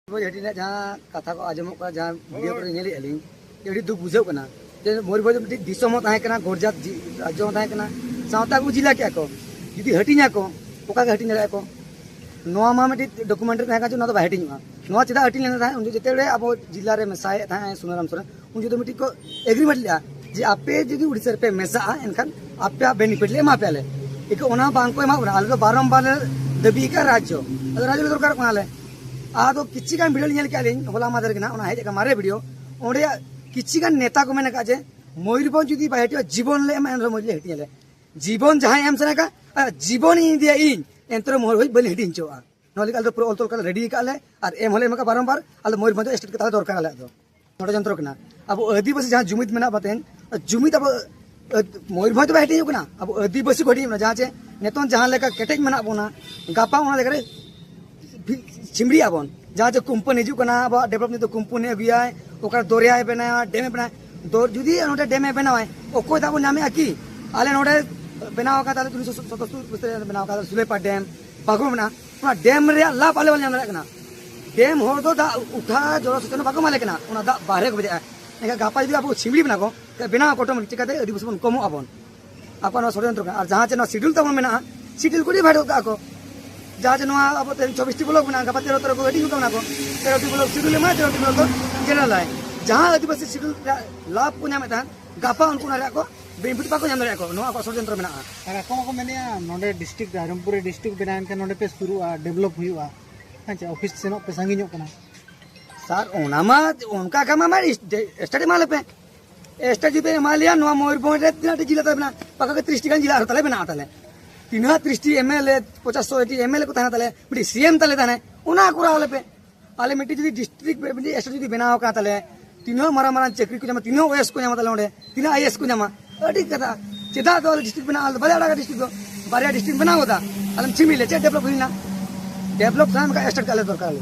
जहाँ कथा को आजम जहाँ वीडियो को नीली दुख बुझाना मयूरभंज दिसम गौरजात राज्य सावता को जिला क्या को जुदी हटिंगा को हटिंग दाड़ा को डॉक्यूमेंट तहना हटिंगा चेदा हटिंग लेना उन जो अब जिला रे मेसाए सुनाराम सोरेन उन जो मिट्टी को एग्रीमेंट लिया जे आपे जो उड़ीसा पे मेसा एनखान आपे बेनिफिट ले एमा पे इक ओना बांग को एमा आले बारंबार दाबी का राज्य राज्य दरकार कोनाले आदो किछि गान वीडियो नेल के होला मादर के ना ओना हेज का मारे वीडियो ओंडे किछि गान नेता को मेने का जे मयूरभंज जुदी बाय हटियो जीवन ले एम एन मजले हटिले जीवन जहां एम सना का जीवन इन दिया इन एंतर मयूरभंज बलि हटिन चोआ नोले काल पूरा ऑल काल रेडी काले और एम होले एमका बारंबार आले मयूरभंज स्टेट के दरकार आले दो नोडे जंत्र कना अब आदिवासी जहां जुमित मेना बातेन जुमित अब मयूरभंज बाय हटियो कना अब आदिवासी को हटियो जहां जे नेतन जहां लेका केटेज मेना बोना गापा ओना देखरे चिमड़ी आबन जहाँ जो कुम्पन हजना अब डेवलपमेंट तो कुम्पन अगुआ दरिया बना डेम बना जुदी डेम बनाए अकोय दाबो नामे कि आले नोडे बनाव का 1977 बनाव सुलेपा डेम बागो बना डेम रे लाभ आले वाले नाम डेम होर दो दा उठा जलसेचन बागो माले कना ओना दा बाहरे को बजा एका गापा जुदी अब चिमड़ी बना को बनाव ऑटोमेटिक चिकाते आदिवासी बन कमो आबन अपन षड्यंत्र और जहाँ चे शिड्यूल तब मेना शिड्यूल को भाड़ो का जहाँ अब 24 ब्लॉक बना गपा 13 को वेटिंग बना को 13 ब्लॉक शिड्यूल में 13 ब्लॉक जनरल है जहाँ आदिवासी शिड्यूल लाभ को नाम गपा उनको को बेनिफिट बाको नाम को नो को षड्यंत्र बना को को मेनिया नोडे डिस्ट्रिक्ट रामपुर डिस्ट्रिक्ट बनान के नोडे पे शुरू डेवलप हुआ अच्छा ऑफिस से पे संगिनो कना सर ओनामा उनका काम मा स्टडी माले पे स्टडी पे मालिया नो मयूरभंज रे 3 जिला बना पका 30 गान जिला तले बना तले 30 एमएलए 50 एमएलए को ताना तले मिटी सीएम तले ताने उना कुरा वाले पे आले मिटी जुदी डिस्ट्रिक्ट पे मिटी एसटी जुदी बनाव का तले तीनो मारा मारा चक्री को जमा तीनो ओएस को जमा तले ओंडे तीनो आईएस को जमा अडी कथा चेदा तो डिस्ट्रिक्ट बना आल बड़ा डिस्ट्रिक्ट बारिया डिस्ट्रिक्ट बनावदा आलम छिमिले चे डेवलप हुइना डेवलप साम का स्टेट काले दरकार